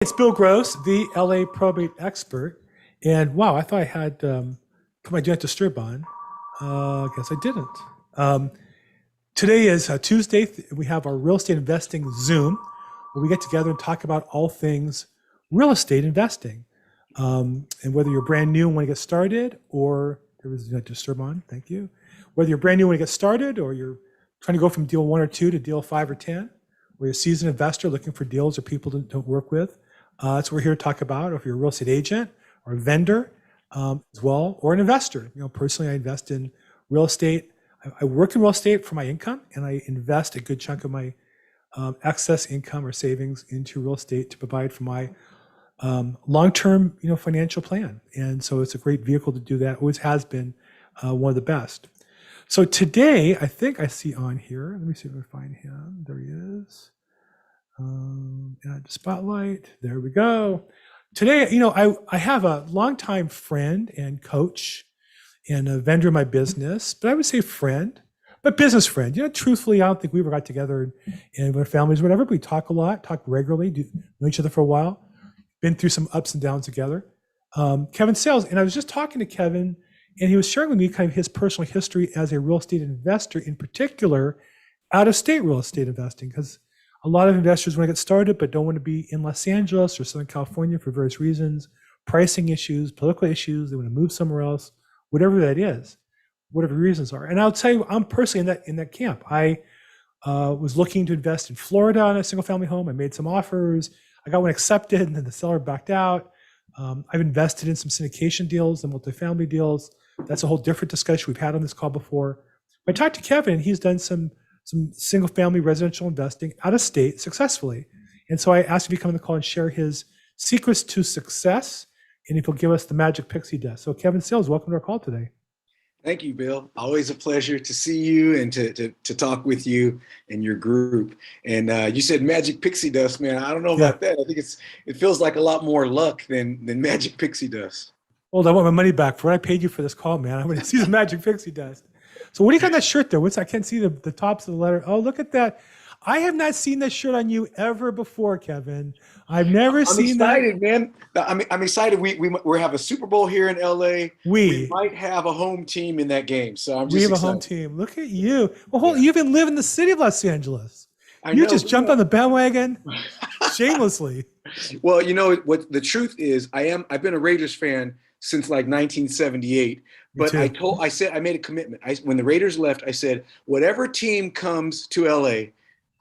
It's Bill Gross, the LA probate expert. And wow, I thought I had put my do not disturb on. I guess I didn't. Um, Today is Tuesday. We have our real estate investing Zoom where we get together and talk about all things real estate investing. And whether you're brand new and want to get started, or there was do not disturb on, thank you. Whether you're brand new and want to get started, or you're trying to go from deal 1 or 2 to deal 5 or 10, or you're a seasoned investor looking for deals or people to work with, that's what we're here to talk about. Or if you're a real estate agent or a vendor as well, or an investor. Personally, I invest in real estate. I work in real estate for my income, and I invest a good chunk of my excess income or savings into real estate to provide for my long-term, financial plan. And so it's a great vehicle to do that. Always has been one of the best. So today, I think I see on here. Let me see if I find him. There he is. Add the spotlight. There we go. Today, I have a longtime friend and coach and a vendor in my business, but I would say friend, but business friend. Truthfully, I don't think we ever got together and we're families, whatever. But we talk a lot, talk regularly, know each other for a while, been through some ups and downs together. Kevin Sayles, and I was just talking to Kevin, and he was sharing with me kind of his personal history as a real estate investor, in particular, out-of-state real estate investing, because a lot of investors want to get started but don't want to be in Los Angeles or Southern California for various reasons, pricing issues, political issues. They want to move somewhere else, whatever that is, whatever reasons are. And I'll tell you, I'm personally in that camp. I was looking to invest in Florida on a single family home. I made some offers. I got one accepted, and then the seller backed out. I've invested in some syndication deals and multifamily deals. That's a whole different discussion we've had on this call before. I talked to Kevin, and he's done some single family residential investing out of state successfully. And so I asked him to come on the call and share his secrets to success, and if he'll give us the magic pixie dust. So Kevin Sayles, welcome to our call today. Thank you, Bill. Always a pleasure to see you and to talk with you and your group. And you said magic pixie dust, man. I don't know about that. I think it feels like a lot more luck than magic pixie dust. Well, I want my money back for what I paid you for this call, man. I want to see the magic pixie dust. So what do you got on that shirt there? I can't see the tops of the letter. Oh, look at that. I have not seen that shirt on you ever before, Kevin. I've never seen that. I'm excited, man. I'm excited. We have a Super Bowl here in LA. We might have a home team in that game. So I'm just We have excited. a home team. Look at you. Well, you even live in the city of Los Angeles. You just jumped on the bandwagon shamelessly. Well, what the truth is, I've been a Raiders fan since like 1978. But I made a commitment. When the Raiders left, I said, whatever team comes to LA,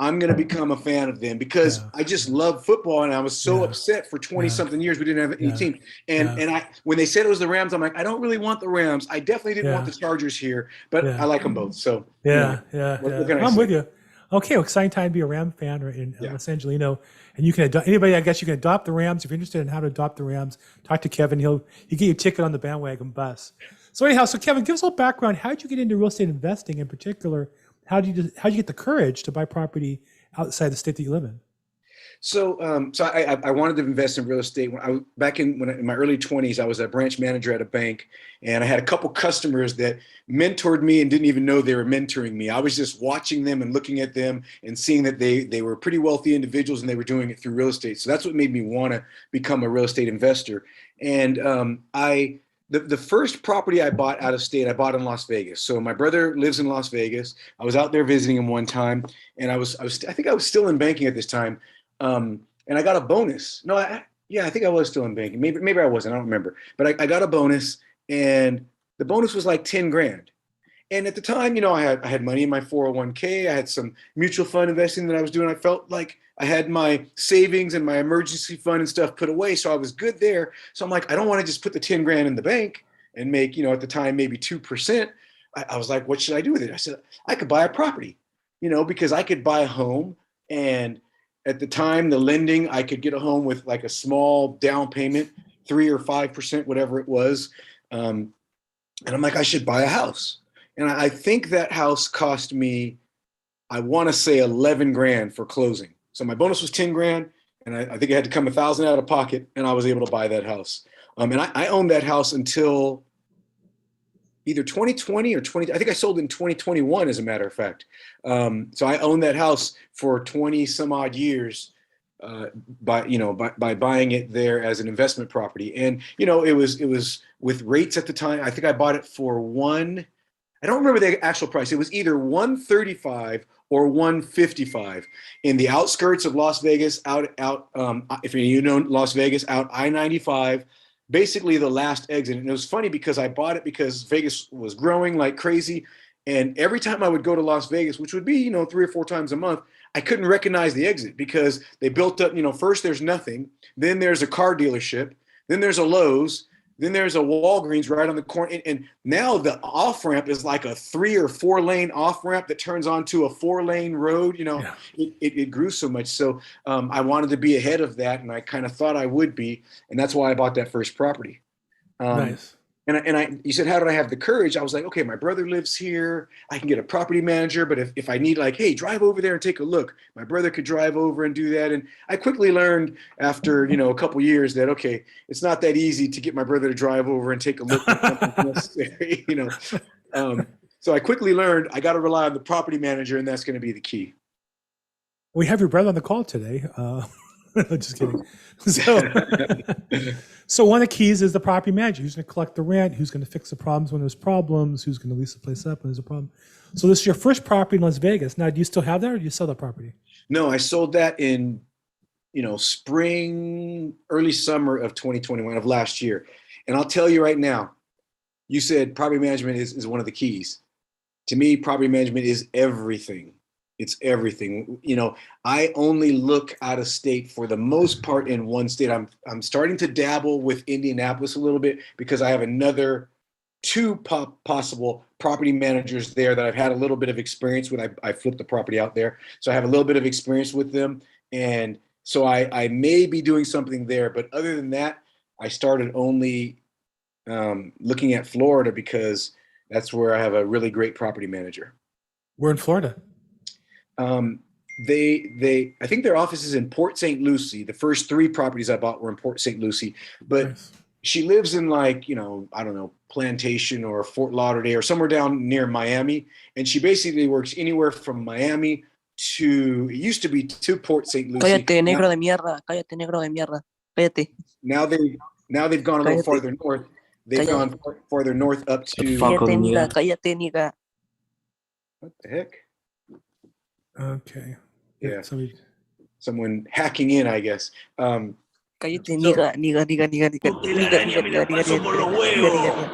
I'm going to become a fan of them because I just love football. And I was so upset for 20 something years we didn't have any team. And when they said it was the Rams, I'm like, I don't really want the Rams. I definitely didn't want the Chargers here, but I like them both. So I'm with you. Okay, well, exciting time to be a Ram fan or in Los Angeles, and you can anybody. I guess you can adopt the Rams if you're interested in how to adopt the Rams. Talk to Kevin; he'll get you a ticket on the bandwagon bus. So anyhow, Kevin, give us a little background. How did you get into real estate investing in particular? How did you get the courage to buy property outside the state that you live in? So I wanted to invest in real estate. In my early 20s, I was a branch manager at a bank, and I had a couple customers that mentored me and didn't even know they were mentoring me. I was just watching them and looking at them and seeing that they were pretty wealthy individuals and they were doing it through real estate. So that's what made me want to become a real estate investor. And the first property I bought out of state, I bought in Las Vegas. So my brother lives in Las Vegas. I was out there visiting him one time, and I think I was still in banking at this time. And I got a bonus. No, I think I was still in banking. Maybe I wasn't. I don't remember. But I got a bonus, and the bonus was like 10 grand. And at the time, I had money in my 401k. I had some mutual fund investing that I was doing. I felt like I had my savings and my emergency fund and stuff put away. So I was good there. So I'm like, I don't want to just put the 10 grand in the bank and make, at the time, maybe 2%. I was like, what should I do with it? I said, I could buy a property, because I could buy a home. And at the time, the lending, I could get a home with like a small down payment, 3 or 5%, whatever it was. And I'm like, I should buy a house. And I think that house cost me, I want to say 11 grand for closing. So my bonus was 10 grand, and I think I had to come 1,000 out of pocket, and I was able to buy that house. And I owned that house until either 2020 or 20. I think I sold in 2021, as a matter of fact. So I owned that house for 20 some odd years. by buying it there as an investment property. And it was with rates at the time. I think I bought it for I don't remember the actual price. It was either 135 or 155 in the outskirts of Las Vegas, if you know Las Vegas, out I-95, basically the last exit. And it was funny because I bought it because Vegas was growing like crazy. And every time I would go to Las Vegas, which would be, 3 or 4 times a month, I couldn't recognize the exit because they built up, first there's nothing, then there's a car dealership, then there's a Lowe's, then there's a Walgreens right on the corner. And now the off-ramp is like a 3 or 4 lane off-ramp that turns onto a 4-lane road. Yeah. It grew so much. So I wanted to be ahead of that, and I kind of thought I would be. And that's why I bought that first property. Nice. And you said, how did I have the courage? I was like, okay, my brother lives here. I can get a property manager. But if I need hey, drive over there and take a look, my brother could drive over and do that. And I quickly learned after, a couple years that, okay, it's not that easy to get my brother to drive over and take a look at something necessary, So I quickly learned I got to rely on the property manager, and that's going to be the key. We have your brother on the call today. Just kidding. So one of the keys is the property manager. Who's going to collect the rent? Who's going to fix the problems when there's problems? Who's going to lease the place up when there's a problem? So this is your first property in Las Vegas. Now, do you still have that, or do you sell that property? No, I sold that in, spring, early summer of 2021 of last year. And I'll tell you right now, you said property management is one of the keys. To me, property management is everything. It's everything. I only look out of state for the most part in one state. I'm starting to dabble with Indianapolis a little bit because I have another 2 possible property managers there that I've had a little bit of experience with. I flipped the property out there. So I have a little bit of experience with them. And so I may be doing something there. But other than that, I started only looking at Florida because that's where I have a really great property manager. We're in Florida. I think their office is in Port St. Lucie. The first 3 properties I bought were in Port St. Lucie, but nice. She lives in I don't know, Plantation or Fort Lauderdale or somewhere down near Miami. And she basically works anywhere from Miami it used to be to Port St. Lucie. Cállate, negro de mierda. Cállate, negro de mierda. Cállate. Now they've gone a little farther north. They've gone farther north up to. Cállate, nigga. Cállate, nigga. What the heck? Okay. Yeah. Someone hacking in, I guess. Cállate, nigga.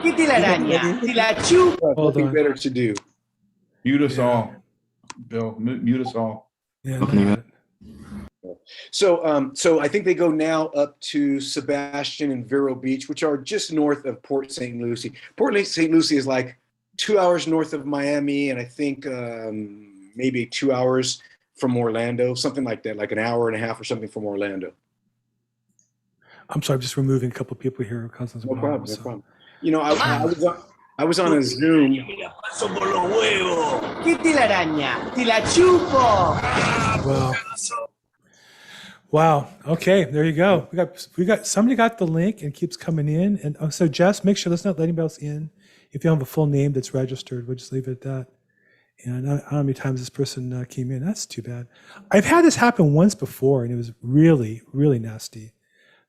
Quítale la araña. Si la chupa. Nothing better to do. Mute us all, Bill. Mute us all. Yeah. So I think they go now up to Sebastian and Vero Beach, which are just north of Port St. Lucie. Port St. Lucie is like 2 hours north of Miami, and I think maybe 2 hours from Orlando, something like that, like an hour and a half or something from Orlando. I'm sorry, I'm just removing a couple of people here. No problem. I was on a Zoom. Quítale la araña. Si la chupo. Wow. Okay, there you go. We got somebody got the link and keeps coming in. And so Jess, make sure let's not let anybody else in. If you don't have a full name that's registered, we'll just leave it at that. And I don't know how many times this person came in. That's too bad. I've had this happen once before, and it was really, really nasty.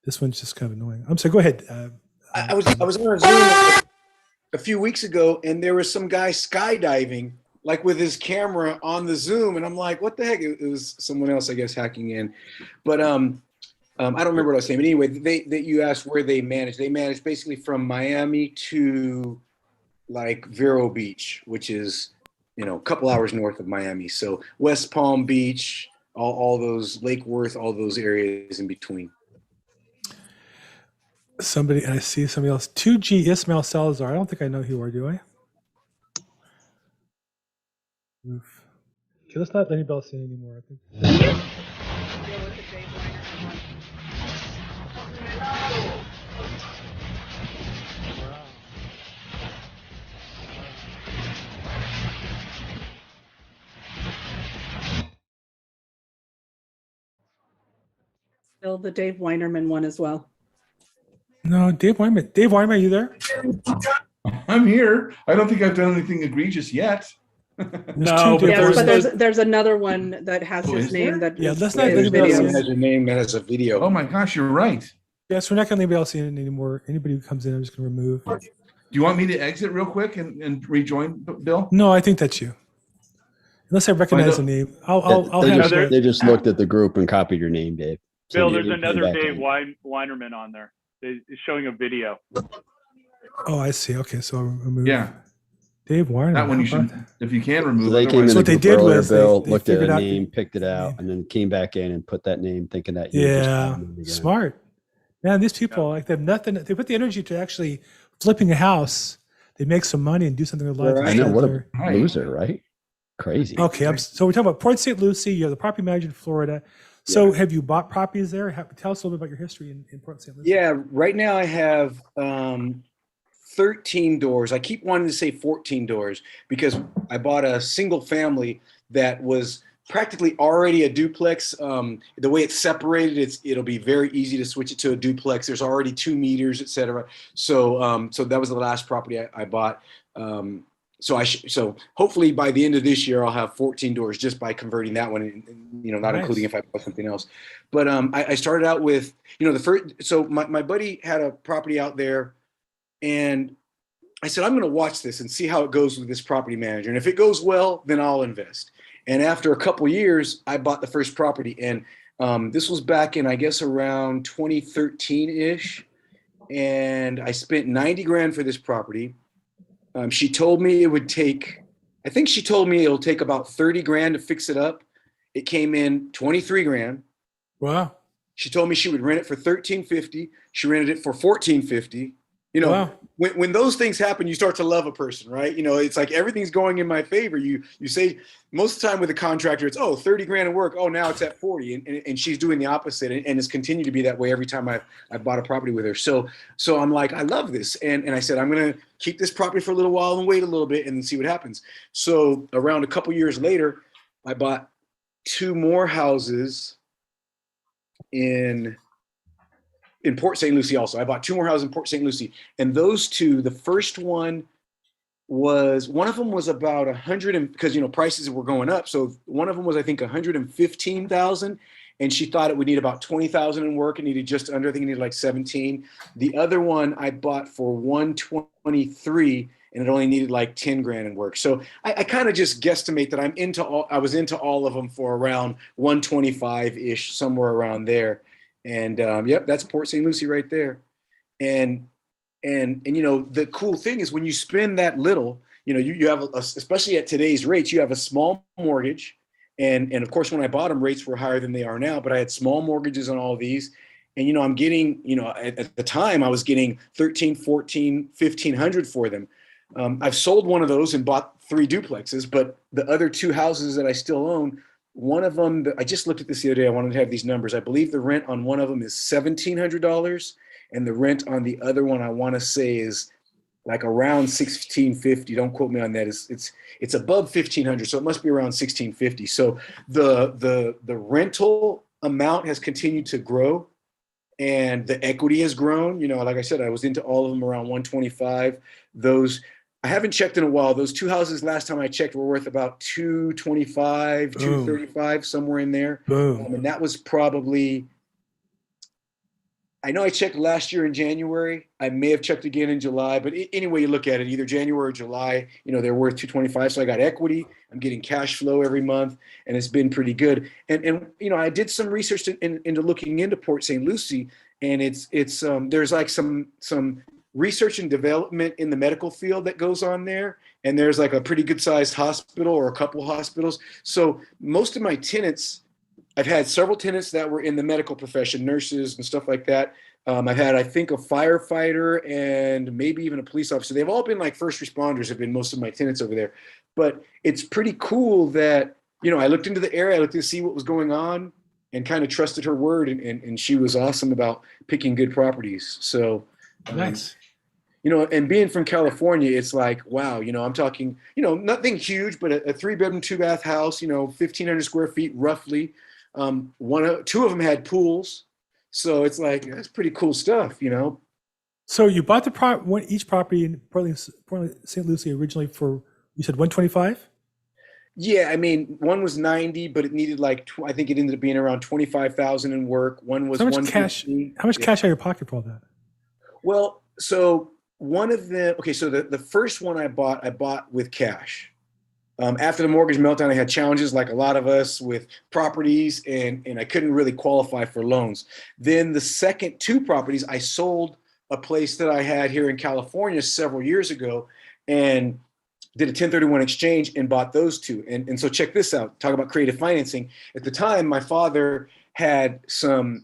This one's just kind of annoying. I'm sorry. Go ahead. I was on a Zoom a few weeks ago, and there was some guy skydiving, like with his camera on the Zoom, and I'm like, "What the heck?" It was someone else, I guess, hacking in. But I don't remember what I was saying. But anyway, you asked where they manage. They manage basically from Miami to like Vero Beach, which is a couple hours north of Miami. So West Palm Beach, all those, Lake Worth, all those areas in between. I see somebody else. 2G Ismail Salazar. I don't think I know who you are, do I? Oof. Okay, let's not let anybody else in anymore, I think. Still the Dave Weinerman one as well. No, Dave Weinerman. Dave Weinerman, are you there? I'm here. I don't think I've done anything egregious yet. No, two but Yes, but there's, there's another one that has Oh, his is name there? that Yeah, is- let's not is let There's anybody another video. one that has a name that has a video. oh my gosh, you're right. Yes, we're not going to let anybody else in anymore. Anybody who comes in, I'm just going to remove. Do you want me to exit real quick and rejoin, Bill? No, I think that's you. Unless I recognize the name, I'll They have. just, Another- they just looked at the group and copied your name, Dave. So Bill, you there's came another back Dave in. Weinerman on there. It's showing a video. Oh, I see. Okay, so I'll remove. Yeah, Dave Warner. that one you How about should, that? if you can remove. So they came in otherwise- So the what they group did earlier, was they Bill, looked at figured a out name, the picked it out, name. and then came back in and put that name, thinking that you were just Yeah, calling them again. smart. Man, these people like they have nothing. They put the energy to actually flipping a house. They make some money and do something with their life. Right. I know, what a They're- Right. loser, right? Crazy. Okay, so we're talking about Port St. Lucie. You're the property manager in Florida. So have you bought properties there? Tell us a little bit about your history in Port St. Lucie. Yeah, right now I have 13 doors. I keep wanting to say 14 doors because I bought a single family that was practically already a duplex. The way it's separated, it'll be very easy to switch it to a duplex. There's already 2 meters, et cetera. So that was the last property I bought. So hopefully by the end of this year, I'll have 14 doors just by converting that one, and not Nice. including if I bought something else. But I started out with, the first, so my buddy had a property out there, and I said, I'm going to watch this and see how it goes with this property manager. And if it goes well, then I'll invest. And after a couple years, I bought the first property. And this was back in, I guess, around 2013-ish. And I spent 90 grand for this property. She told me it would take, I think she told me it'll take about 30 grand to fix it up. It came in 23 grand. Wow. She told me she would rent it for $13.50. She rented it for $14.50. Wow. When those things happen, you start to love a person, right? It's like everything's going in my favor. You say most of the time with a contractor, it's 30 grand of work. Oh, now it's at 40, and she's doing the opposite, and it's continued to be that way every time I bought a property with her. So I'm like, I love this, and I said I'm gonna keep this property for a little while and wait a little bit and see what happens. So around a couple years later, I bought 2 more houses in Port St. Lucie also. I bought 2 more houses in Port St. Lucie. And those 2, the first one of them was about 100, because, prices were going up. So one of them was, I think, 115,000. And she thought it would need about 20,000 in work. It needed just under, I think it needed like 17. The other one I bought for 123, and it only needed like 10 grand in work. So I kind of just guesstimate that I was into all of them for around 125-ish, somewhere around there. And yep, that's Port St. Lucie right there. And the cool thing is when you spend that little, you have, especially at today's rates, you have a small mortgage. And of course, when I bought them, rates were higher than they are now, but I had small mortgages on all these. And, I'm getting, at the time I was getting 13, 14, 1,500 for them. I've sold one of those and bought 3 duplexes, but the other 2 houses that I still own, one of them, I just looked at this the other day. I wanted to have these numbers. I believe the rent on one of them is $1,700, and the rent on the other one, I want to say, is like around $1,650. Don't quote me on that. It's above $1,500, so it must be around $1,650. So the rental amount has continued to grow, and the equity has grown. Like I said, I was into all of them around 125. I haven't checked in a while. Those 2 houses last time I checked were worth about 225, 235, somewhere in there. Boom. And that was probably, I know I checked last year in January. I may have checked again in July, but any way you look at it, either January or July, they're worth 225. So I got equity. I'm getting cash flow every month, and it's been pretty good. And I did some research into looking into Port St. Lucie, and it's there's like some research and development in the medical field that goes on there. And there's like a pretty good sized hospital or a couple hospitals. So most of my tenants, I've had several tenants that were in the medical profession, nurses and stuff like that. I've had, I think, a firefighter and maybe even a police officer. They've all been like first responders, have been most of my tenants over there. But it's pretty cool that, I looked into the area, I looked to see what was going on and kind of trusted her word. And she was awesome about picking good properties. So Nice. And being from California, it's like, wow, I'm talking, nothing huge, but a 3-bedroom, 2-bath house, 1,500 square feet roughly. 2 of them had pools. So it's like, that's pretty cool stuff, So you bought each property in Portland, St. Lucie originally for, you said 125? Yeah, I mean, one was 90, but it needed like I think it ended up being around 25,000 in work. One was So how much cash? 150. How much Yeah. cash out of your pocket for all that? Well, so one of them, okay, so the first one I bought with cash. After the mortgage meltdown, I had challenges like a lot of us with properties, and I couldn't really qualify for loans. Then the second two properties, I sold a place that I had here in California several years ago and did a 1031 exchange and bought those two. And so check this out, talk about creative financing. At the time, my father had some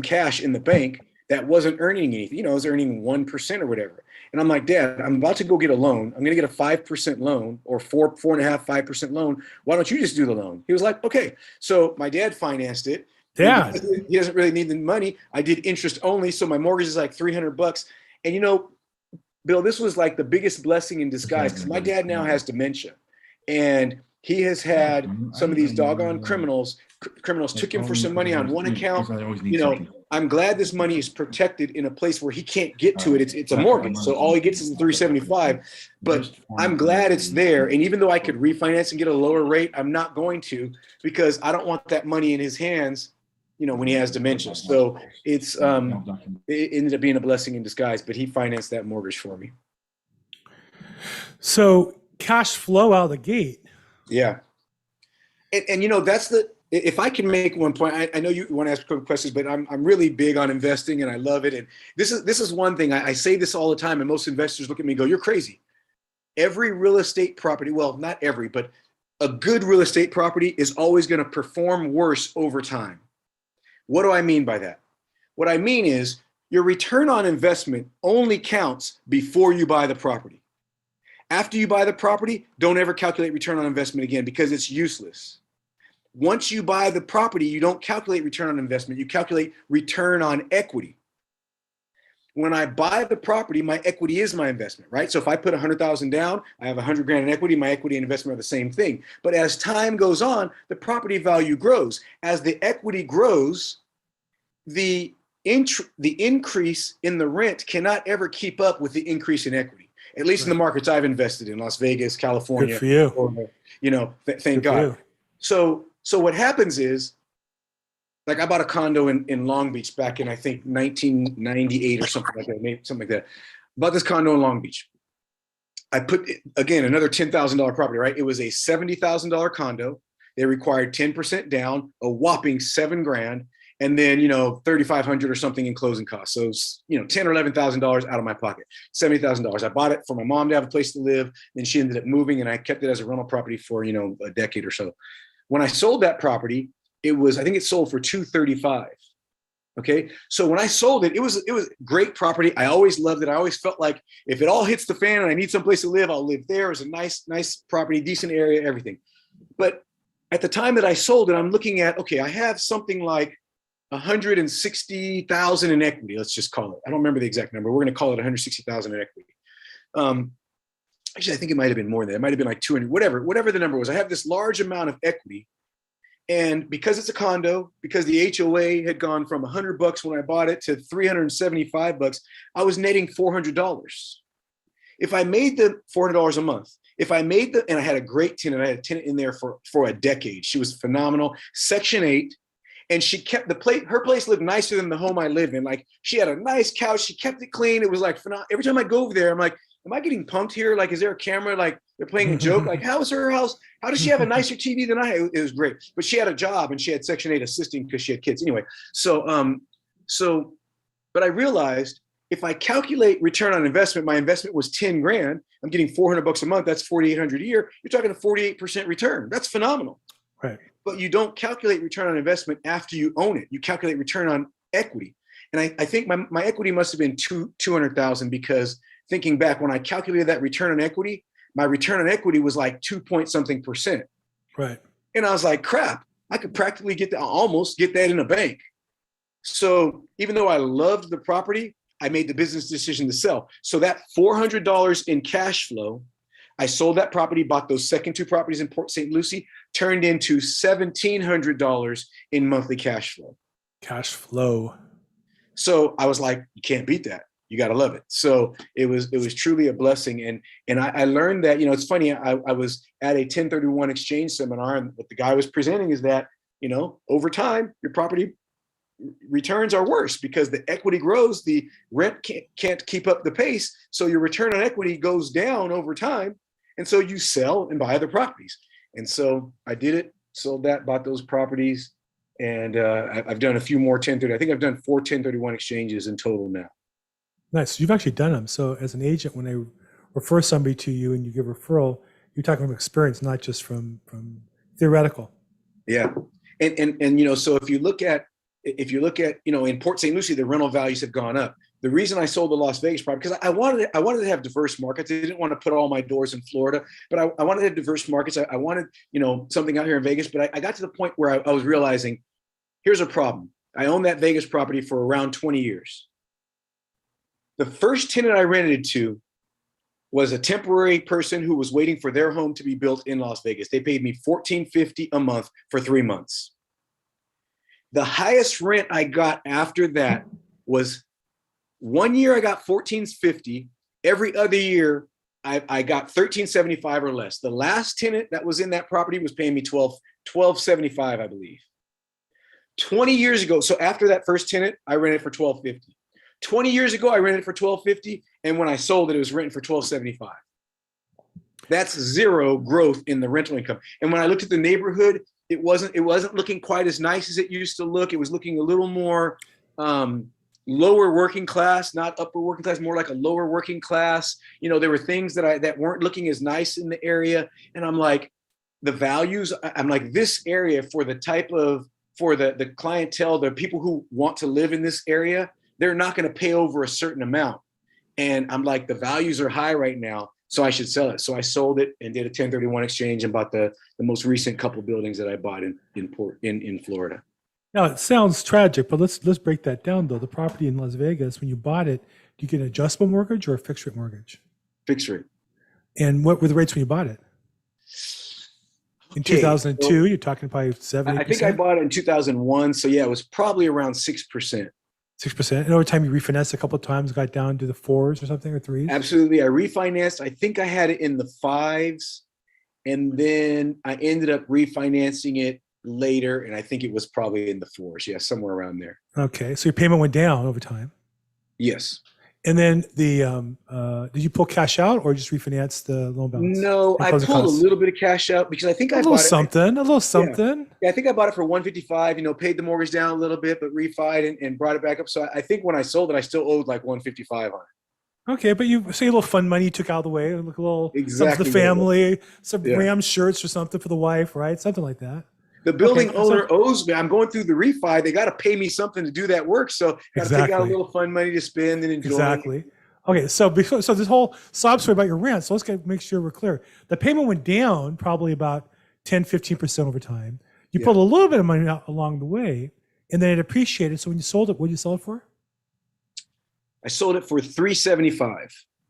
cash in the bank that wasn't earning anything. You know, it was earning 1% or whatever. And I'm like, Dad, I'm about to go get a loan. I'm going to get a 5% loan or 4.5%, 5% loan. Why don't you just do the loan? He was like, okay. So my dad financed it. Yeah. He doesn't really need the money. I did interest only. So my mortgage is like $300. And you know, Bill, this was like the biggest blessing in disguise because my dad now has dementia, and he has had some of these doggone criminals took him for some money on one account. You know, I'm glad this money is protected in a place where he can't get to it. It's a mortgage, so all he gets is the 375. But I'm glad it's there. And even though I could refinance and get a lower rate, I'm not going to because I don't want that money in his hands, you know, when he has dementia. So it's it ended up being a blessing in disguise, but he financed that mortgage for me. So cash flow out of the gate. Yeah. And you know, if I can make one point, I know you want to ask quick questions, but I'm really big on investing and I love it. And this is one thing, I say this all the time, and most investors look at me and go, you're crazy. Every real estate property, well, not every, but a good real estate property is always going to perform worse over time. What do I mean by that? What I mean is your return on investment only counts before you buy the property. After you buy the property, don't ever calculate return on investment again because it's useless. Once you buy the property, you don't calculate return on investment, you calculate return on equity. When I buy the property, my equity is my investment, right? So if I put 100,000 down, I have 100 grand in equity, my equity and investment are the same thing. But as time goes on, the property value grows. As the equity grows, the increase in the rent cannot ever keep up with the increase in equity, at least in the markets I've invested in, Las Vegas, California. Good for you. Or, you know, thank Good for God. you. So what happens is, like I bought a condo in Long Beach back in, I think, 1998 or something like that, maybe something like that. Bought this condo in Long Beach. I put, again, another $10,000 property, right? It was a $70,000 condo. They required 10% down, a whopping $7 grand, and then, you know, $3,500 or something in closing costs. So, you know, $10,000 or $11,000 out of my pocket, $70,000. I bought it for my mom to have a place to live. Then she ended up moving, and I kept it as a rental property for, you know, a decade or so. When I sold that property, I think it sold for $235. Okay. So when I sold it, it was great property. I always loved it. I always felt like if it all hits the fan and I need someplace to live, I'll live there. It was a nice property, decent area, everything. But at the time that I sold it, I'm looking at, okay, I have something like 160,000 in equity. Let's just call it. I don't remember the exact number. We're going to call it 160,000 in equity. Actually, I think it might have been more than that. It might have been like 200, whatever the number was. I have this large amount of equity. And because it's a condo, because the HOA had gone from $100 when I bought it to $375, I was netting $400. If I made the $400 a month, and I had a great tenant, I had a tenant in there for a decade. She was phenomenal. Section 8. And she kept her place looked nicer than the home I live in. Like, she had a nice couch. She kept it clean. It was like phenomenal. Every time I go over there, I'm like, am I getting punked here? Like, is there a camera? Like, they're playing a joke? Like, how is her house? How does she have a nicer TV than I? It was great. But she had a job and she had Section 8 assisting because she had kids. Anyway, but I realized if I calculate return on investment, my investment was 10 grand. I'm getting $400 a month. That's 4,800 a year. You're talking a 48% return. That's phenomenal. Right. But you don't calculate return on investment after you own it. You calculate return on equity. And I think my equity must have been 200,000 because thinking back, when I calculated that return on equity, my return on equity was like 2-point-something%. Right. And I was like, crap, I could practically almost get that in a bank. So even though I loved the property, I made the business decision to sell. So that $400 in cash flow, I sold that property, bought those second two properties in Port St. Lucie, turned into $1,700 in monthly cash flow. Cash flow. So I was like, you can't beat that. you got to love it. So it was truly a blessing. And I learned that, it's funny, I was at a 1031 exchange seminar, and what the guy was presenting is that, over time, your property returns are worse because the equity grows, the rent can't keep up the pace. So your return on equity goes down over time. And so you sell and buy other properties. And so I did it, sold that, bought those properties. And I've done a few more 1030. I think I've done 4 1031 exchanges in total now. Nice. So you've actually done them. So as an agent, when I refer somebody to you and you give a referral, you're talking from experience, not just from theoretical. Yeah. And so if you look at, in Port St. Lucie, the rental values have gone up. The reason I sold the Las Vegas property, because I wanted to have diverse markets. I didn't want to put all my doors in Florida, but I wanted to have diverse markets. I wanted, something out here in Vegas, but I got to the point where I was realizing, here's a problem. I owned that Vegas property for around 20 years. The first tenant I rented to was a temporary person who was waiting for their home to be built in Las Vegas. They paid me $1,450 a month for 3 months. The highest rent I got after that was 1 year I got $1,450. Every other year I got $1,375 or less. The last tenant that was in that property was paying me $1,275, I believe. 20 years ago, so after that first tenant, I rented for $1,250. 20 years ago, I rented for $1,250, and when I sold it, it was rented for $1,275. That's zero growth in the rental income. And when I looked at the neighborhood, it wasn't looking quite as nice as it used to look. It was looking a little more lower working class, not upper working class, more like a lower working class. There were things that weren't looking as nice in the area. And I'm like, the values, I'm like, this area for the clientele, the people who want to live in this area, they're not going to pay over a certain amount. And I'm like, the values are high right now, so I should sell it. So I sold it and did a 1031 exchange and bought the most recent couple buildings that I bought in Florida. Now it sounds tragic, but let's break that down though. The property in Las Vegas, when you bought it, do you get an adjustable mortgage or a fixed rate mortgage? Fixed rate. And what were the rates when you bought it? In 2002, so you're talking probably 7%. I think I bought it in 2001. So yeah, it was probably around 6%. 6%. And over time you refinanced a couple of times, got down to the 4s or something, or 3s? Absolutely. I refinanced. I think I had it in the 5s. And then I ended up refinancing it later. And I think it was probably in the 4s. Yeah, somewhere around there. Okay. So your payment went down over time. Yes. And then did you pull cash out or just refinance the loan balance? No, I pulled a little bit of cash out because I think I bought it. A little something. Yeah, I think I bought it for $155, paid the mortgage down a little bit, but refied and brought it back up. So I think when I sold it, I still owed like $155 on it. Okay, but you say a little fun money you took out of the way, like a little something for the family, some Ram shirts or something for the wife, right? Something like that. The building owner owes me. I'm going through the refi. They got to pay me something to do that work. So got to take out a little fun money to spend and enjoy. Exactly. Okay, so this whole sob story about your rent. So let's make sure we're clear. The payment went down probably about 10, 15% over time. You pulled a little bit of money out along the way, and then it appreciated. So when you sold it, what did you sell it for? I sold it for $375.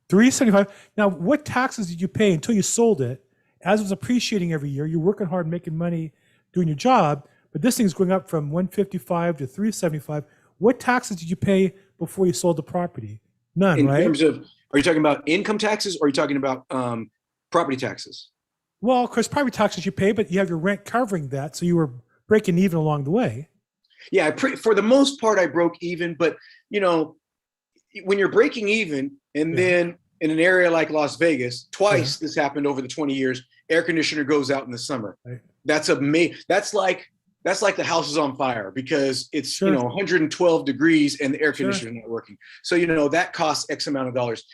$375. Now, what taxes did you pay until you sold it? As it was appreciating every year, you're working hard, making money, doing your job, but this thing's going up from $155 to $375. What taxes did you pay before you sold the property? None, right? In terms of, are you talking about income taxes or are you talking about property taxes? Well, of course, property taxes you pay, but you have your rent covering that, so you were breaking even along the way. Yeah, for the most part, I broke even, but when you're breaking even, and then in an area like Las Vegas, twice this happened over the 20 years, air conditioner goes out in the summer. Right. That's like the house is on fire because it's 112 degrees and the air conditioner is not working. So that costs X amount of dollars.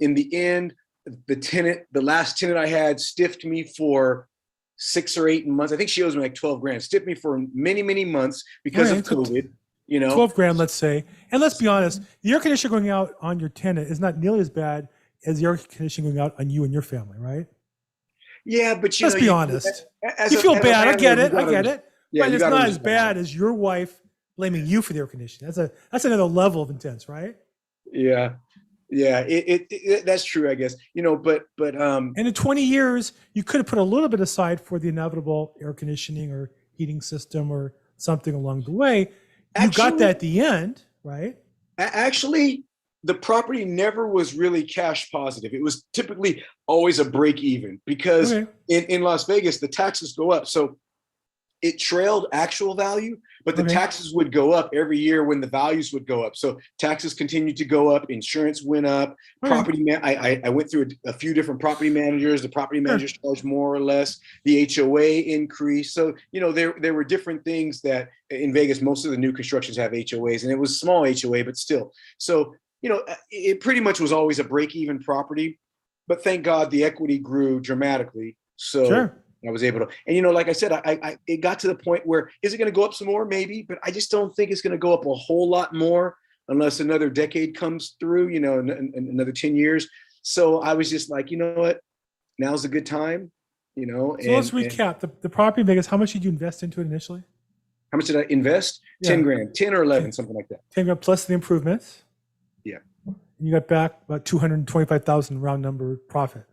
In the end, the last tenant I had stiffed me for 6 or 8 months. I think she owes me like 12 grand. Stiffed me for many, many months because of COVID. 12 grand, let's say. And let's be honest, the air conditioner going out on your tenant is not nearly as bad as the air conditioning going out on you and your family, right? Yeah, but let's be honest. You feel bad. I get it. Yeah, but it's not as bad as your wife blaming you for the air conditioning. That's another level of intense, right? Yeah. It that's true, I guess. But and in 20 years, you could have put a little bit aside for the inevitable air conditioning or heating system or something along the way. You got that at the end, right? Actually, the property never was really cash positive. It was typically always a break even because in Las Vegas, the taxes go up. So it trailed actual value, but the taxes would go up every year when the values would go up. So taxes continued to go up, insurance went up, I went through a few different property managers. The property managers charged more or less. The HOA increased. So, you know, there were different things that in Vegas, most of the new constructions have HOAs, and it was small HOA, but still. So, you know, it pretty much was always a break-even property, but thank God the equity grew dramatically. So I was able to, and you know, like I said, it got to the point where, is it going to go up some more? Maybe, but I just don't think it's going to go up a whole lot more unless another decade comes through, you know, another 10 years. So I was just like, you know what, now's a good time, you know. So let's recap the property in Vegas. How much did you invest into it initially? How much did I invest? 10 grand, 10 or 11, something like that. 10 grand plus the improvements. Yeah. You got back about 225,000 round number profit.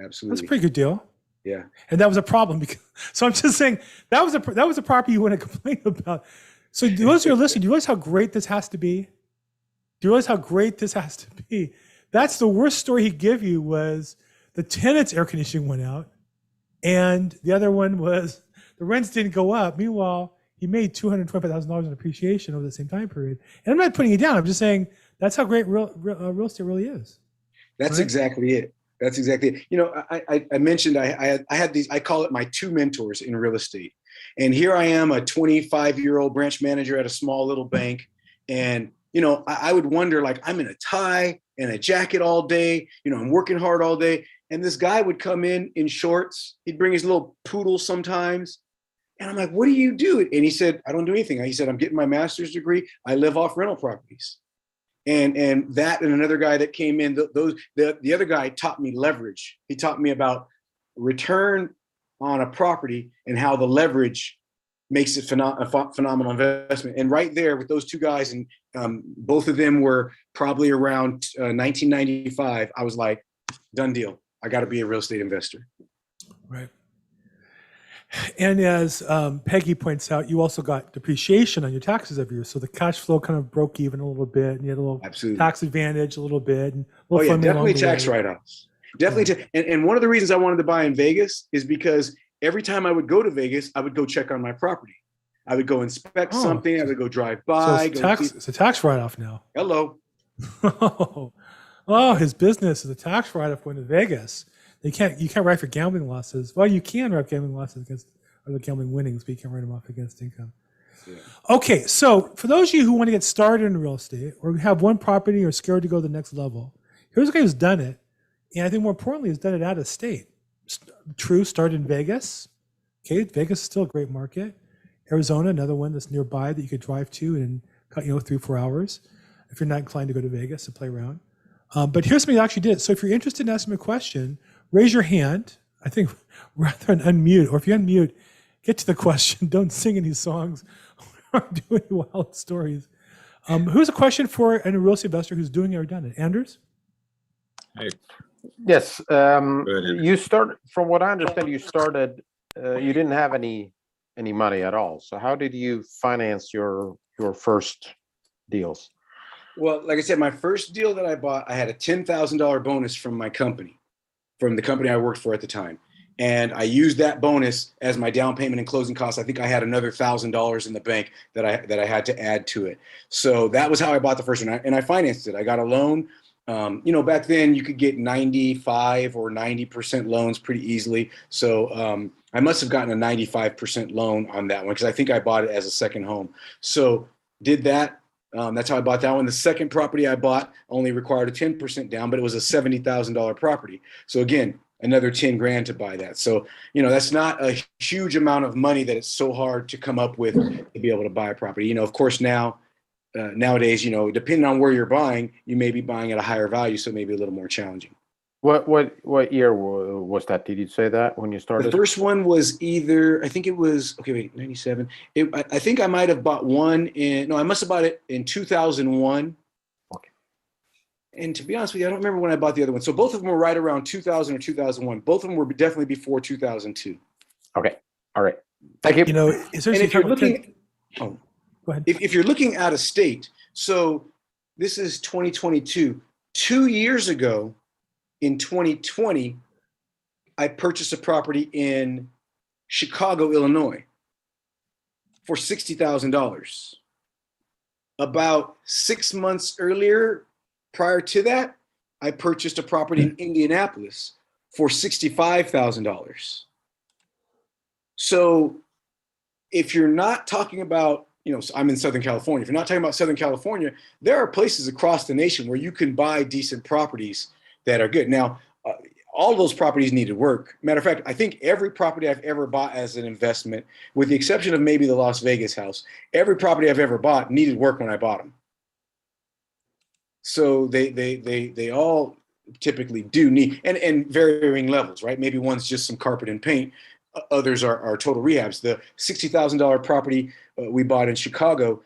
Absolutely. That's a pretty good deal. Yeah. And that was a problem because, so I'm just saying that was a property you want to complain about. So those who are listening, do you realize how great this has to be? Do you realize how great this has to be? That's the worst story he'd give you was the tenant's air conditioning went out and the other one was the rents didn't go up. Meanwhile, he made $225,000 in appreciation over the same time period. And I'm not putting it down. I'm just saying that's how great real estate really is. That's exactly it. That's exactly it. You know, I mentioned I had these, I call it my two mentors in real estate. And here I am, a 25-year-old branch manager at a small little bank. And, you know, I would wonder, like, I'm in a tie and a jacket all day, you know, I'm working hard all day. And this guy would come in shorts. He'd bring his little poodle sometimes. And I'm like, what do you do? And he said, I don't do anything. He said, I'm getting my master's degree. I live off rental properties. And that and another guy that came in, the other guy taught me leverage. He taught me about return on a property and how the leverage makes it a phenomenal investment. And right there with those two guys, and both of them were probably around 1995, I was like, done deal. I got to be a real estate investor. Right. And as Peggy points out, you also got depreciation on your taxes every year. So the cash flow kind of broke even a little bit, and you had a little tax advantage a little bit. And definitely tax write-offs. Definitely. And one of the reasons I wanted to buy in Vegas is because every time I would go to Vegas, I would go check on my property. I would go inspect something. I would go drive by. So it's a tax write-off now. Hello. Oh, his business is a tax write-off going to Vegas. You can't write for gambling losses. Well, you can write gambling losses against or the gambling winnings, but you can't write them off against income. Yeah. Okay, so for those of you who want to get started in real estate or have one property or are scared to go to the next level, here's a guy who's done it, and I think more importantly, has done it out of state. True, started in Vegas. Okay, Vegas is still a great market. Arizona, another one that's nearby that you could drive to in 3-4 hours if you're not inclined to go to Vegas and play around. But here's something he actually did. So if you're interested in asking a question, raise your hand. I think rather than unmute, or if you unmute, get to the question. Don't sing any songs or do any wild stories. Who's a question for a real estate investor who's doing it or done it? Anders? Hey. Yes. You started, from what I understand, you started, you didn't have any money at all. So how did you finance your first deals? Well, like I said, my first deal that I bought, I had a $10,000 bonus from my company, from the company I worked for at the time. And I used that bonus as my down payment and closing costs. I think I had another $1,000 in the bank that I had to add to it. So that was how I bought the first one. And I financed it. I got a loan. Back then you could get 95 or 90% loans pretty easily. So I must have gotten a 95% loan on that one because I think I bought it as a second home. So did that. That's how I bought that one. The second property I bought only required a 10% down, but it was a $70,000 property. So again, another 10 grand to buy that. So, that's not a huge amount of money that it's so hard to come up with to be able to buy a property. Of course, nowadays, depending on where you're buying, you may be buying at a higher value. So maybe a little more challenging. What year was that? Did you say that when you started? The first one was I think it was, 97. I think I might have bought one I must have bought it in 2001. Okay. And to be honest with you, I don't remember when I bought the other one. So both of them were right around 2000 or 2001. Both of them were definitely before 2002. Okay. All right. Thank you. And if you're looking, go ahead. If you're looking out of state, so this is 2022. 2 years ago, in 2020, I purchased a property in Chicago, Illinois for $60,000. About 6 months earlier, prior to that, I purchased a property in Indianapolis for $65,000. So if you're not talking about, so I'm in Southern California. If you're not talking about Southern California, there are places across the nation where you can buy decent properties that are good. Now, all of those properties needed work. Matter of fact, I think every property I've ever bought as an investment, with the exception of maybe the Las Vegas house, every property I've ever bought needed work when I bought them. So they all typically do need, and varying levels, right? Maybe one's just some carpet and paint. Others are total rehabs. The $60,000 property we bought in Chicago,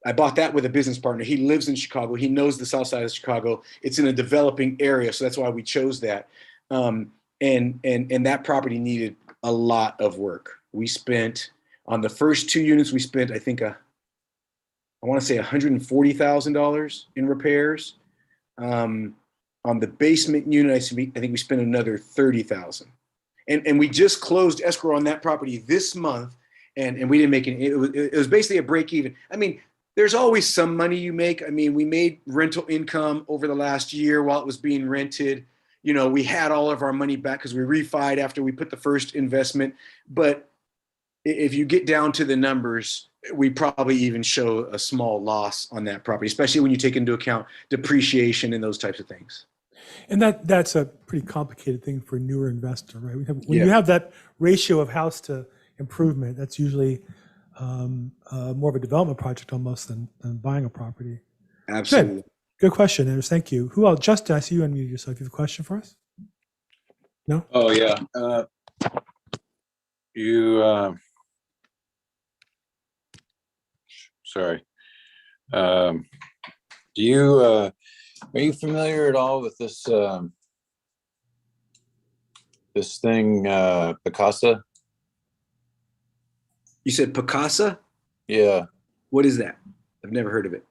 I bought that with a business partner. He lives in Chicago. He knows the south side of Chicago. It's in a developing area, so that's why we chose that. And that property needed a lot of work. We spent, on the first 2 units, we spent, I think, I want to say $140,000 in repairs. On the basement unit, I think we spent another $30,000. And we just closed escrow on that property this month, and we didn't make it. It was basically a break even. I mean, there's always some money you make. I mean, we made rental income over the last year while it was being rented. We had all of our money back because we refied after we put the first investment. But if you get down to the numbers, we probably even show a small loss on that property, especially when you take into account depreciation and those types of things. And that's a pretty complicated thing for a newer investor, right? When you have that ratio of house to improvement, that's usually more of a development project almost than buying a property. Absolutely. Good question, Anders. Thank you. Who else? Justin, I see you unmuted yourself. You have a question for us? No? Oh, yeah. Sorry. Are you familiar at all with this this thing, Picasa? You said Picasa? Yeah. What is that? I've never heard of it.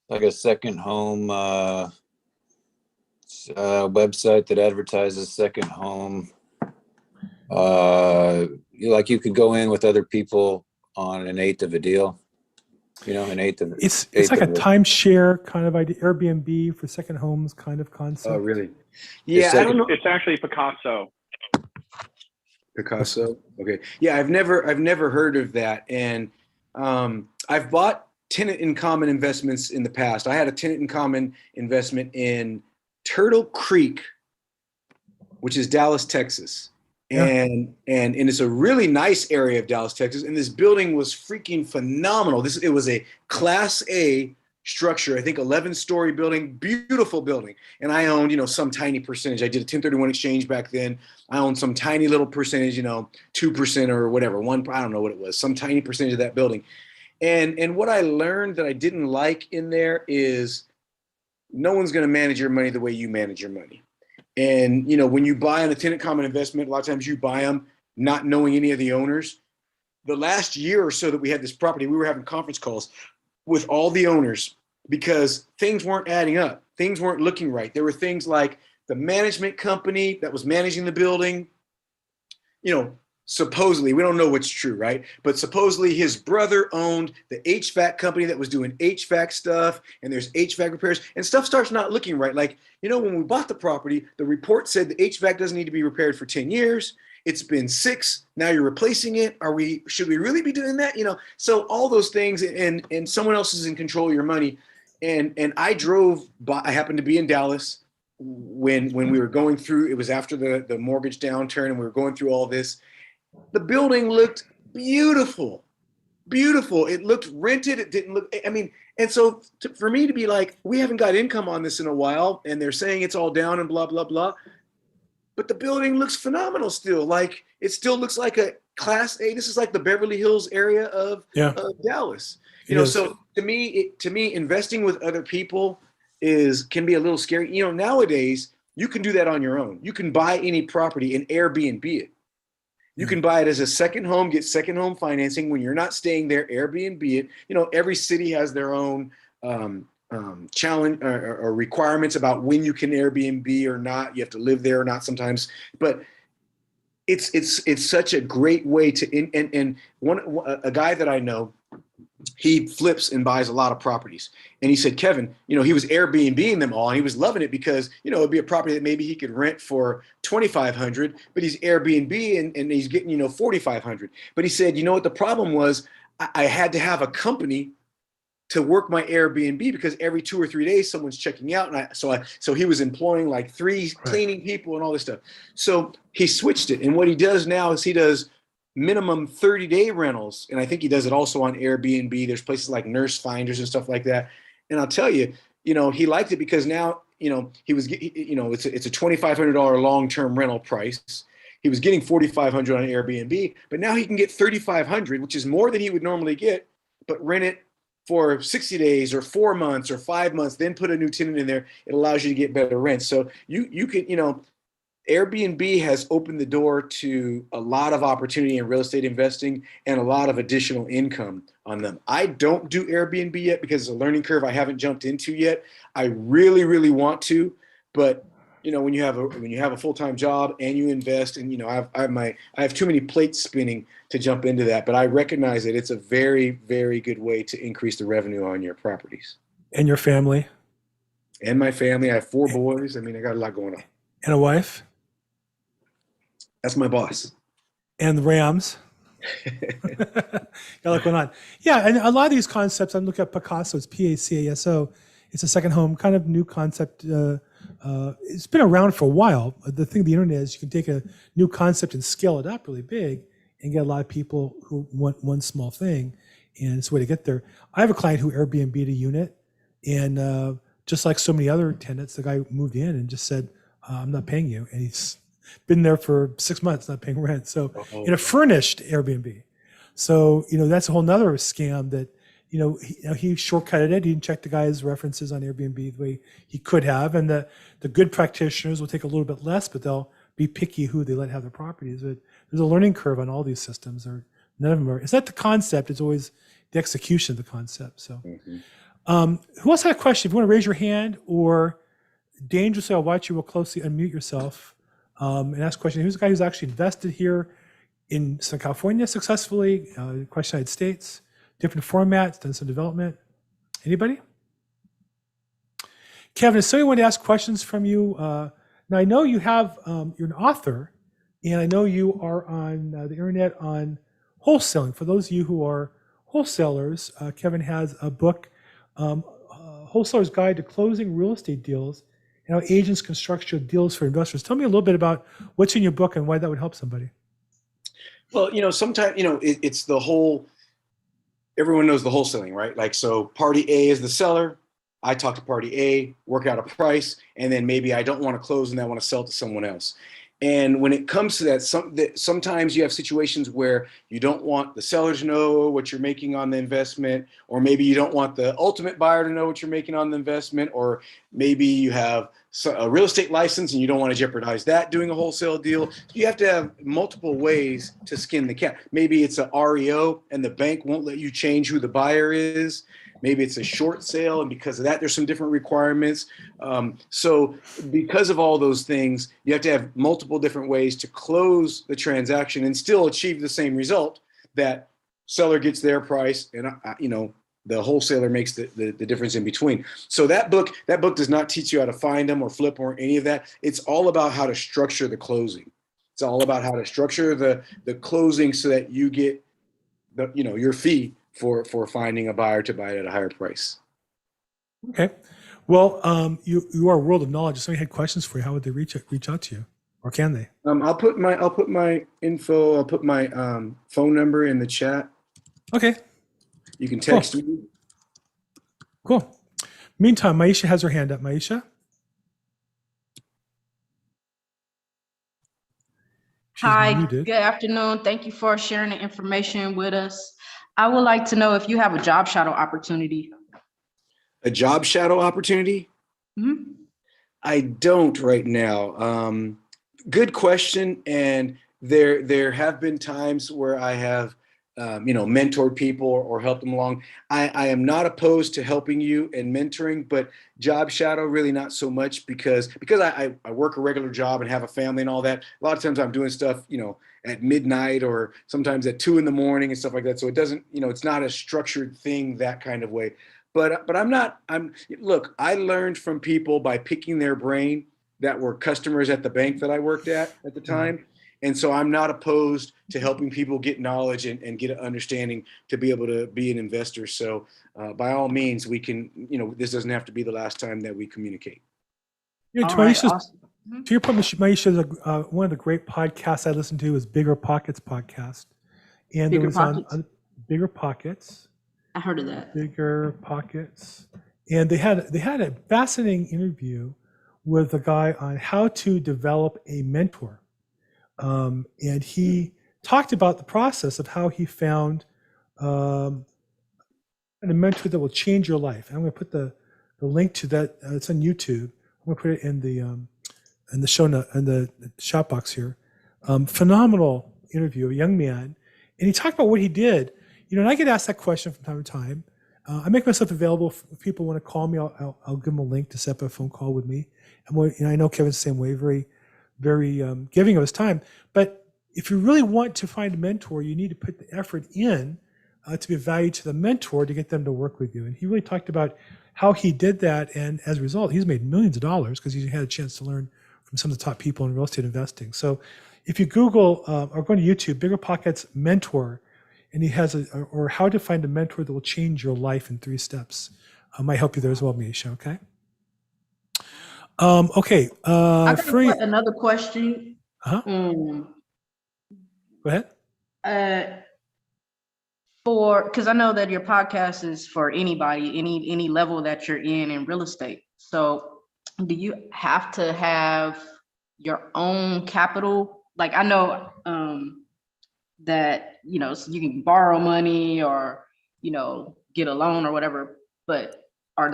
Like a second home website that advertises second home. You could go in with other people on an eighth of a deal. An eighth of it's like a timeshare kind of idea, Airbnb for second homes kind of concept. Oh, really? Yeah, I don't know. It's actually Picasso. Picasso. Okay. Yeah, I've never heard of that, and I've bought tenant in common investments in the past. I had a tenant in common investment in Turtle Creek, which is Dallas, Texas. And it's a really nice area of Dallas, Texas. And this building was freaking phenomenal. It was a Class A structure, I think 11-story building, beautiful building. And I owned, some tiny percentage. I did a 1031 exchange back then. I owned some tiny little percentage, 2% or whatever, I don't know what it was, some tiny percentage of that building. And what I learned that I didn't like in there is no one's going to manage your money the way you manage your money. And, when you buy on a tenant common investment, a lot of times you buy them not knowing any of the owners. The last year or so that we had this property, we were having conference calls with all the owners because things weren't adding up. Things weren't looking right. There were things like the management company that was managing the building, supposedly, we don't know what's true, right? But supposedly his brother owned the HVAC company that was doing HVAC stuff, and there's HVAC repairs, and stuff starts not looking right. Like, when we bought the property, the report said the HVAC doesn't need to be repaired for 10 years. It's been 6. Now you're replacing it. Should we really be doing that? So all those things, and someone else is in control of your money. And I drove by, I happened to be in Dallas when we were going through, it was after the mortgage downturn, and we were going through all this. The building looked beautiful. It looked rented. It didn't look, and so for me to be like, we haven't got income on this in a while, and they're saying it's all down and blah, blah, blah. But the building looks phenomenal still. Like, it still looks like a Class A. This is like the Beverly Hills area of Dallas. So to me, investing with other people can be a little scary. Nowadays, you can do that on your own. You can buy any property and Airbnb it. You can buy it as a second home, get second home financing when you're not staying there, Airbnb it. Every city has their own challenge or requirements about when you can Airbnb or not. You have to live there or not sometimes, but it's such a great way to, and a guy that I know, he flips and buys a lot of properties. And he said, Kevin, he was Airbnb-ing them all, and he was loving it because, it'd be a property that maybe he could rent for $2,500, but he's Airbnb and he's getting, $4,500. But he said, what the problem was? I had to have a company to work my Airbnb because every 2 or 3 days someone's checking out, and so he was employing like 3 cleaning people and all this stuff. So he switched it, and what he does now is he does minimum 30-day rentals, and I think he does it also on Airbnb. There's places like Nurse Finders and stuff like that. And I'll tell you, he liked it because now he was it's a $2,500 long-term rental price. He was getting $4,500 on Airbnb, but now he can get $3,500, which is more than he would normally get, but rent it for 60 days or 4 months or 5 months, then put a new tenant in there. It allows you to get better rent. So you can, Airbnb has opened the door to a lot of opportunity in real estate investing and a lot of additional income on them. I don't do Airbnb yet because it's a learning curve I haven't jumped into yet. I really, really want to, but when you have a full-time job and you invest, and I have too many plates spinning to jump into that, but I recognize that it's a very, very good way to increase the revenue on your properties. And your family. And my family. I have 4 boys. I got a lot going on. And a wife. That's my boss. And the Rams. Got a lot going on. Yeah, and a lot of these concepts, I'm looking at Picasso, it's P-A-C-A-S-O. It's a second home, kind of new concept. It's been around for a while. The thing of the internet is you can take a new concept and scale it up really big and get a lot of people who want one small thing, and it's a way to get there. I have a client who Airbnb'd a unit, and just like so many other tenants, the guy moved in and just said, I'm not paying you. And he's been there for 6 months, not paying rent. So in a furnished Airbnb. So, that's a whole nother scam that, he shortcutted it. He didn't check the guy's references on Airbnb the way he could have. And the good practitioners will take a little bit less, but they'll be picky who they let have their properties. But there's a learning curve on all these systems. Or none of them are. It's not the concept. It's always the execution of the concept. So who else had a question? If you want to raise your hand, or dangerously, I'll watch you real closely, unmute yourself and ask a question. Who's the guy who's actually invested here in Southern California successfully, across the United States, different formats, done some development? Anybody? Kevin, if somebody wanted to ask questions from you, now I know you have, you're an author, and I know you are on the internet on wholesaling. For those of you who are wholesalers, Kevin has a book, Wholesaler's Guide to Closing Real Estate Deals and How Agents can Structure Deals for Investors. Tell me a little bit about what's in your book and why that would help somebody. Well, sometimes, it's the whole, everyone knows the wholesaling, right? Like, so party A is the seller. I talk to party A, work out a price, and then maybe I don't want to close and I want to sell to someone else. And when it comes to that, sometimes you have situations where you don't want the seller to know what you're making on the investment, or maybe you don't want the ultimate buyer to know what you're making on the investment, or maybe you have a real estate license and you don't want to jeopardize that doing a wholesale deal. You have to have multiple ways to skin the cat. Maybe it's a REO and the bank won't let you change who the buyer is. Maybe it's a short sale, and because of that, there's some different requirements. So because of all those things, you have to have multiple different ways to close the transaction and still achieve the same result, that seller gets their price and, the wholesaler makes the difference in between. So that book does not teach you how to find them or flip or any of that. It's all about how to structure the closing. It's all about how to structure the closing so that you get your fee for finding a buyer to buy it at a higher price. Okay. Well, you are a world of knowledge. If somebody had questions for you, how would they reach out to you, or can they? I'll put my info. I'll put my phone number in the chat. Okay. You can text me. Cool. Meantime, Maisha has her hand up. Maisha. She's Hi, muted. good afternoon. Thank you for sharing the information with us. I would like to know if you have a job shadow opportunity. A job shadow opportunity? Mm-hmm. I don't right now. Good question. And there have been times where I have mentored people or helped them along. I am not opposed to helping you and mentoring, but job shadow really not so much because I work a regular job and have a family and all that. A lot of times I'm doing stuff, at midnight or sometimes at 2 a.m. and stuff like that. So it doesn't, it's not a structured thing that kind of way. But look, I learned from people by picking their brain that were customers at the bank that I worked at the time. And so I'm not opposed to helping people get knowledge and get an understanding to be able to be an investor. So by all means, we can, this doesn't have to be the last time that we communicate. To your point, Maisha, one of the great podcasts I listen to is Bigger Pockets podcast. And Bigger there was Pockets? on Bigger Pockets. I heard of that. Bigger Pockets. And they had a fascinating interview with a guy on how to develop a mentor. And he talked about the process of how he found a mentor that will change your life. I'm going to put the link to that. It's on YouTube. I'm going to put it in the show note, in the chat box here. Phenomenal interview, a young man. And he talked about what he did. And I get asked that question from time to time. I make myself available if people want to call me. I'll give them a link to set up a phone call with me. And I know Kevin's the same way, very, very giving of his time. But if you really want to find a mentor, you need to put the effort in to be of value to the mentor to get them to work with you. And he really talked about how he did that. And as a result, he's made millions of dollars because he had a chance to learn from some of the top people in real estate investing. So if you Google or go to YouTube, Bigger Pockets Mentor, and he has or how to find a mentor that will change your life in 3 steps. Might help you there as well, Misha, okay? Okay. I got another question. Go ahead. Because I know that your podcast is for anybody, any level that you're in real estate. So do you have to have your own capital? Like I know that, so you can borrow money or, get a loan or whatever, but are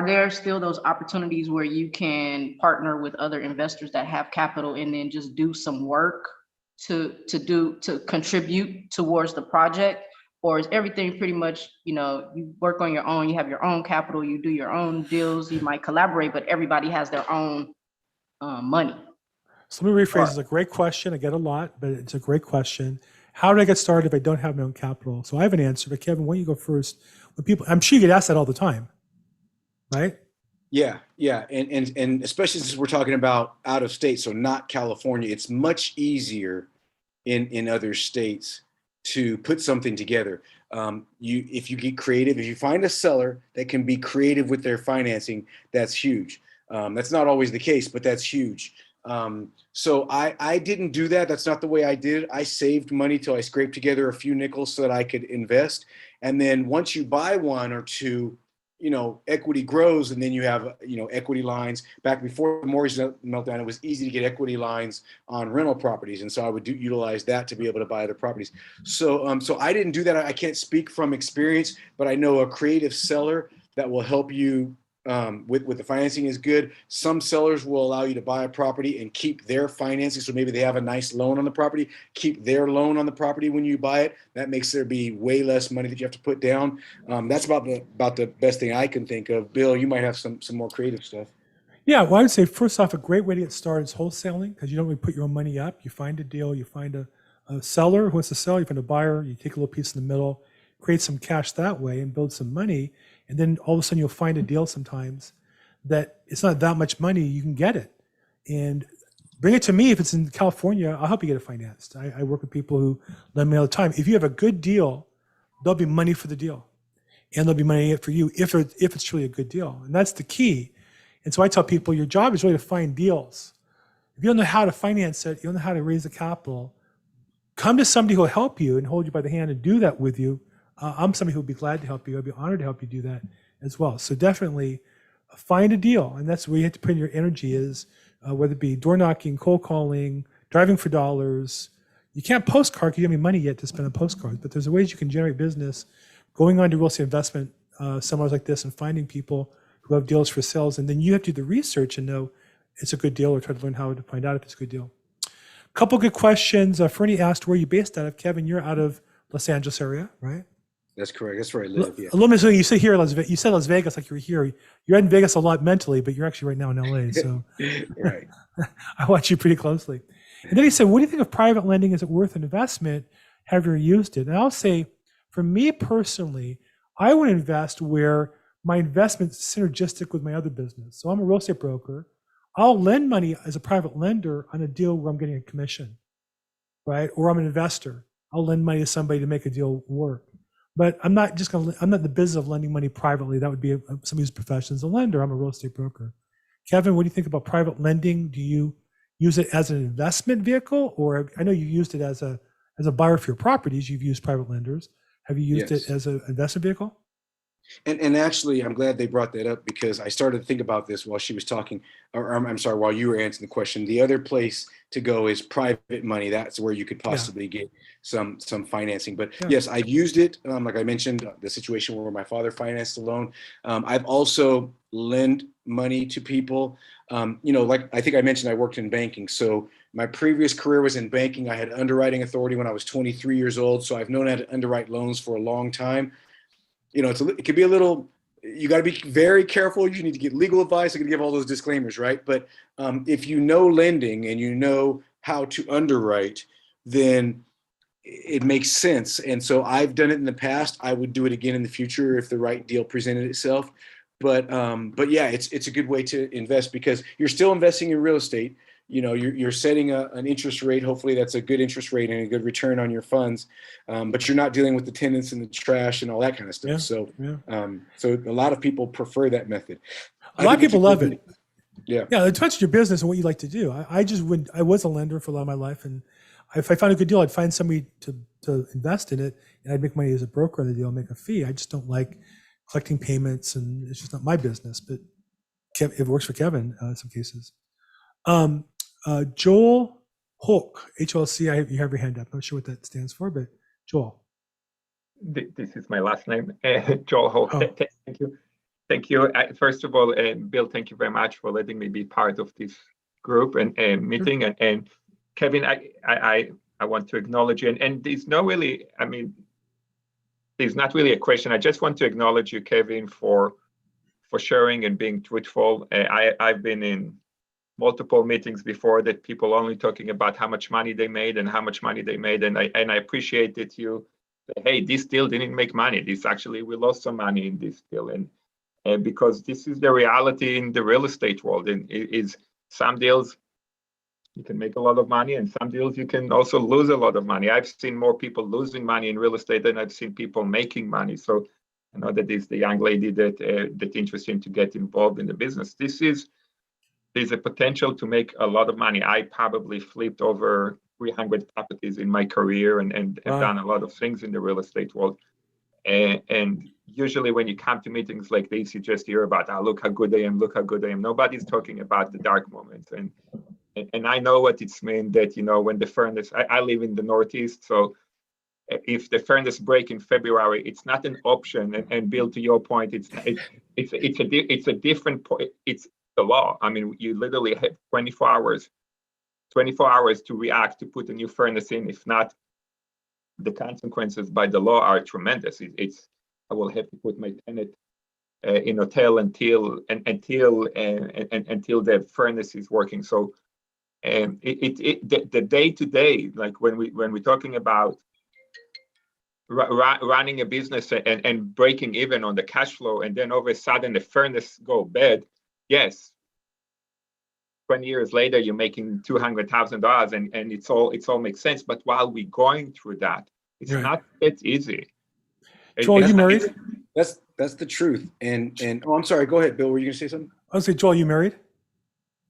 there still those opportunities where you can partner with other investors that have capital and then just do some work to contribute towards the project? Or is everything pretty much, you work on your own, you have your own capital, you do your own deals, you might collaborate, but everybody has their own money? So let me rephrase. It's a great question. I get a lot, but it's a great question. How do I get started if I don't have my own capital? So I have an answer, but Kevin, why don't you go first? When people, I'm sure you get asked that all the time, right? Yeah. And especially since we're talking about out of state, so not California, it's much easier in other states to put something together. If you get creative, if you find a seller that can be creative with their financing, that's huge. That's not always the case, but that's huge. So I didn't do that. That's not the way I did it. I saved money till I scraped together a few nickels so that I could invest. And then once you buy 1 or 2, equity grows, and then you have, equity lines. Back before the mortgage meltdown, it was easy to get equity lines on rental properties. And so I would utilize that to be able to buy other properties. So, so I didn't do that. I can't speak from experience, but I know a creative seller that will help you with the financing is good. Some sellers will allow you to buy a property and keep their financing. So maybe they have a nice loan on the property, keep their loan on the property when you buy it. That makes there be way less money that you have to put down. That's about the best thing I can think of. Bill, you might have some more creative stuff. Yeah, well, I would say first off, a great way to get started is wholesaling, because you don't really put your own money up. You find a deal, you find a seller who wants to sell, you find a buyer, you take a little piece in the middle, create some cash that way and build some money. And then all of a sudden you'll find a deal sometimes that it's not that much money, you can get it. And bring it to me. If it's in California, I'll help you get it financed. I work with people who lend me all the time. If you have a good deal, there'll be money for the deal. And there'll be money for you if it's truly a good deal. And that's the key. And so I tell people, your job is really to find deals. If you don't know how to finance it, you don't know how to raise the capital, come to somebody who will help you and hold you by the hand and do that with you. I'm somebody who would be glad to help you. I'd be honored to help you do that as well. So definitely find a deal. And that's where you have to put in your energy is, whether it be door knocking, cold calling, driving for dollars. You can't postcard because you don't have any money yet to spend on postcards, but there's ways you can generate business going on to real estate investment seminars like this and finding people who have deals for sales. And then you have to do the research and know it's a good deal or try to learn how to find out if it's a good deal. couple good questions. Fernie asked where you based out of. Kevin, you're out of Los Angeles area, right? That's correct. That's where I live. Yeah. A little bit. You say here, you said Las Vegas, like you were here. You're in Vegas a lot mentally, but you're actually right now in LA. So Right. I watch you pretty closely. And then he said, what do you think of private lending? Is it worth an investment? Have you used it? And I'll say, for me personally, I would invest where my investment is synergistic with my other business. So I'm a real estate broker. I'll lend money as a private lender on a deal where I'm getting a commission, right? Or I'm an investor. I'll lend money to somebody to make a deal work. But I'm not in the business of lending money privately. That would be somebody whose profession is a lender. I'm a real estate broker. Kevin, what do you think about private lending? Do you use it as an investment vehicle? Or I know you used it as a buyer for your properties. You've used private lenders. Have you used it as an investment vehicle? And actually, I'm glad they brought that up because I started to think about this while she was talking, or I'm sorry, while you were answering the question. The other place to go is private money. That's where you could possibly get some financing. But yes, I've used it. Like I mentioned, the situation where my father financed a loan. I've also lent money to people. Like I think I mentioned, I worked in banking. So my previous career was in banking. I had underwriting authority when I was 23 years old. So I've known how to underwrite loans for a long time. It could be a little, you got to be very careful. You need to get legal advice. I'm going to give all those disclaimers, right? But if you know lending and you know how to underwrite, then it makes sense. And so I've done it in the past. I would do it again in the future if the right deal presented itself. But yeah, it's a good way to invest because you're still investing in real estate. You're setting an interest rate. Hopefully that's a good interest rate and a good return on your funds. But you're not dealing with the tenants and the trash and all that kind of stuff. So a lot of people prefer that method. A lot of people love it. Yeah. Yeah. It depends on your business and what you like to do. I was a lender for a lot of my life. And if I found a good deal, I'd find somebody to invest in it and I'd make money as a broker on the deal, make a fee. I just don't like collecting payments and it's just not my business, but it works for Kevin in some cases. Joel Hook, HLC, you have your hand up. I'm not sure what that stands for, but Joel. This is my last name, Joel Hook. Oh. Thank you. Thank you. First of all, Bill, thank you very much for letting me be part of this group and meeting. And Kevin, I want to acknowledge you. And there's not really a question. I just want to acknowledge you, Kevin, for sharing and being truthful. I've been in multiple meetings before that people only talking about how much money they made and I appreciate that you say, hey, this deal didn't make money. We lost some money in this deal, and because this is the reality in the real estate world, and is some deals you can make a lot of money, and some deals you can also lose a lot of money. I've seen more people losing money in real estate than I've seen people making money. So I know that is the young lady that interested to get involved in the business. There's a potential to make a lot of money. I probably flipped over 300 properties in my career and have done a lot of things in the real estate world. And usually when you come to meetings like this, you just hear about, look how good I am, look how good I am. Nobody's talking about the dark moments. And I know what it's meant that, when the furnace, I live in the Northeast, so if the furnace break in February, it's not an option. And Bill, to your point, it's a different point. It's the law. You literally have 24 hours to react, to put a new furnace in. If not, the consequences by the law are tremendous. I will have to put my tenant in hotel until the furnace is working. So the day to day, like when we're talking about running a business and breaking even on the cash flow, and then all of a sudden the furnace go bad. Yes, 20 years later, you're making $200,000 and it's all makes sense. But while we're going through that, it's not that easy. Joel, you married? That's the truth. And I'm sorry, go ahead, Bill. Were you gonna say something? I was say, Joel, you married?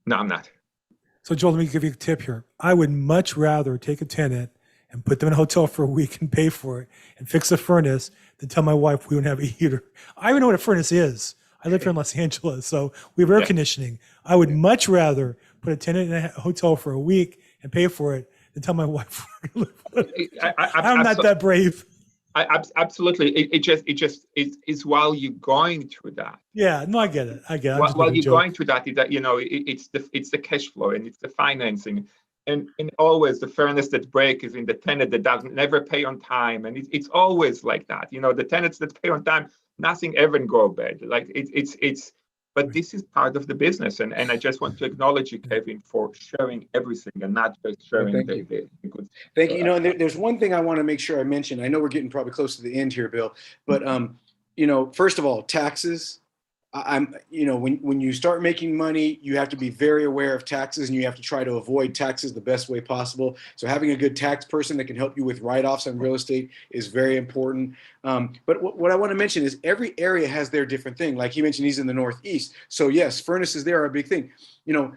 No, I'm not. So Joel, let me give you a tip here. I would much rather take a tenant and put them in a hotel for a week and pay for it and fix the furnace than tell my wife we don't have a heater. I even know what a furnace is. I live here in Los Angeles, so we have air conditioning. I would much rather put a tenant in a hotel for a week and pay for it than tell my wife. I'm not that brave. Absolutely. It just is while you're going through that. Yeah, no, I get it. While you're going through that, it's the cash flow and it's the financing. and always the fairness that break is in the tenant that doesn't never pay on time, and it's always like that. You know, the tenants that pay on time, nothing ever go bad. Like it's. But this is part of the business, and I just want to acknowledge you, Kevin, for sharing everything and not just sharing the good. Thank you. You know, and there's one thing I want to make sure I mention. I know we're getting probably close to the end here, Bill, but you know, first of all, taxes. You know, when you start making money, you have to be very aware of taxes, and you have to try to avoid taxes the best way possible. So having a good tax person that can help you with write-offs on real estate is very important. But what I want to mention is every area has their different thing. Like he mentioned, he's in the Northeast. So yes, furnaces there are a big thing. You know,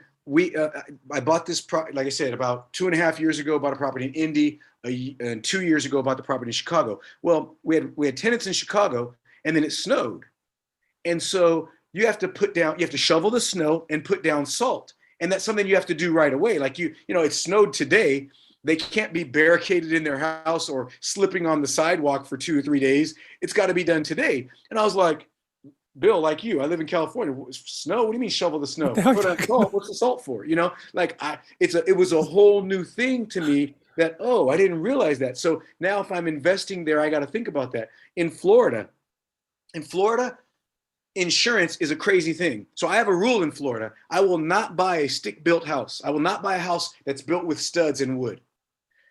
I bought this, like I said, about 2.5 years ago, bought a property in Indy, and 2 years ago, bought the property in Chicago. Well, we had tenants in Chicago, and then it snowed. And so you have to shovel the snow and put down salt. And that's something you have to do right away. Like you know, it snowed today. They can't be barricaded in their house or slipping on the sidewalk for 2 or 3 days. It's got to be done today. And I was like, Bill, like you, I live in California. Snow? What do you mean shovel the snow? Put on salt. What's the salt for? You know, like it was a whole new thing to me that, oh, I didn't realize that. So now if I'm investing there, I got to think about that. In Florida, insurance is a crazy thing. So I have a rule in Florida. I will not buy a stick-built house. I will not buy a house that's built with studs and wood,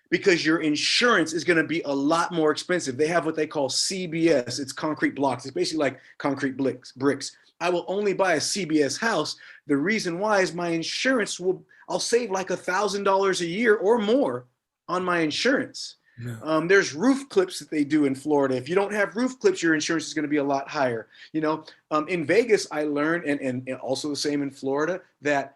because your insurance is going to be a lot more expensive. They have what they call CBS. It's concrete blocks. It's basically like concrete bricks. I will only buy a CBS house. The reason why is my insurance I'll save like $1,000 a year or more on my insurance. Yeah. There's roof clips that they do in Florida. If you don't have roof clips, your insurance is going to be a lot higher. You know, in Vegas, I learned, and also the same in Florida, that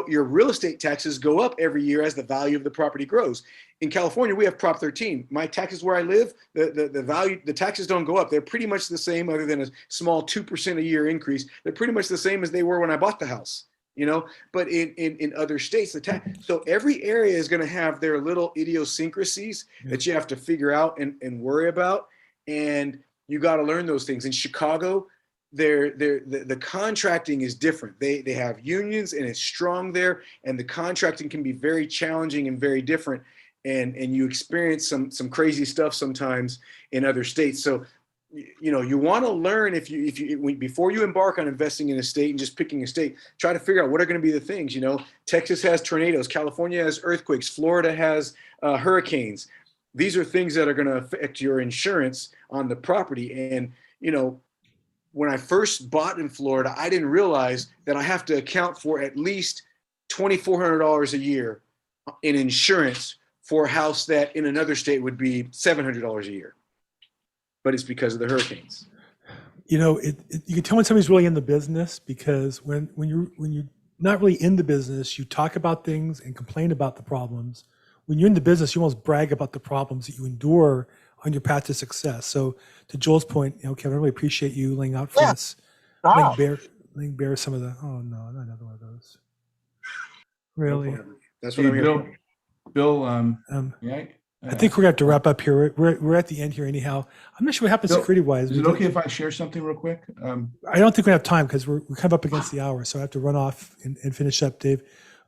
your real estate taxes go up every year as the value of the property grows. In California, we have Prop 13. My taxes where I live, the taxes don't go up. They're pretty much the same, other than a small 2% a year increase. They're pretty much the same as they were when I bought the house. You know, but in other states, so every area is going to have their little idiosyncrasies that you have to figure out and worry about, and you got to learn those things. In Chicago, the contracting is different. They have unions, and it's strong there, and the contracting can be very challenging and very different, and you experience some crazy stuff sometimes in other states. So, you know, you want to learn before you embark on investing in a state and just picking a state, try to figure out what are going to be the things. You know, Texas has tornadoes, California has earthquakes, Florida has hurricanes. These are things that are going to affect your insurance on the property. And, you know, when I first bought in Florida, I didn't realize that I have to account for at least $2,400 a year in insurance for a house that in another state would be $700 a year. But it's because of the hurricanes. You know, you can tell when somebody's really in the business, because when you're not really in the business, you talk about things and complain about the problems. When you're in the business, you almost brag about the problems that you endure on your path to success. So to Joel's point, you know, Kevin, I really appreciate you laying out for us, laying bare some of the, oh no, not another one of those. Really? No, that's what I'm here. Bill, yeah. I think we're going to have to wrap up here. We're at the end here anyhow. I'm not sure what happens security-wise. Is it okay if I share something real quick? I don't think we have time, because we're kind of up against the hour, so I have to run off and finish up, Dave.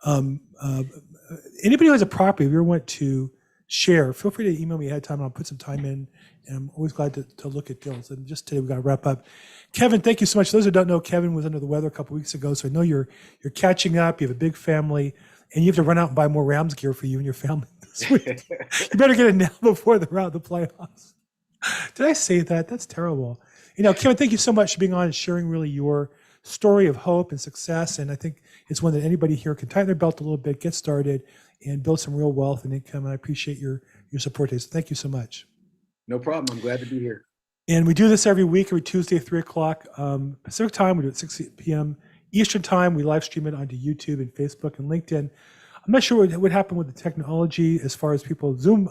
Anybody who has a property, if you ever want to share, feel free to email me ahead of time, and I'll put some time in. And I'm always glad to look at deals. And just today, we got to wrap up. Kevin, thank you so much. Those who don't know, Kevin was under the weather a couple of weeks ago, so I know you're catching up. You have a big family, and you have to run out and buy more Rams gear for you and your family this week. You better get it now before the round of the playoffs. Did I say that? That's terrible. You know, Kevin, thank you so much for being on and sharing really your story of hope and success. And I think it's one that anybody here can tighten their belt a little bit, get started, and build some real wealth and income. And I appreciate your support, Dave. So thank you so much. No problem. I'm glad to be here. And we do this every week, every Tuesday, 3 o'clock Pacific time. We do it 6 p.m. Eastern time. We live stream it onto YouTube and Facebook and LinkedIn. I'm not sure what happened with the technology as far as people Zoom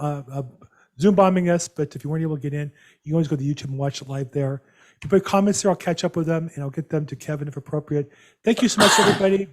bombing us, but if you weren't able to get in, you can always go to YouTube and watch it live there. If you put comments there, I'll catch up with them and I'll get them to Kevin if appropriate. Thank you so much, everybody.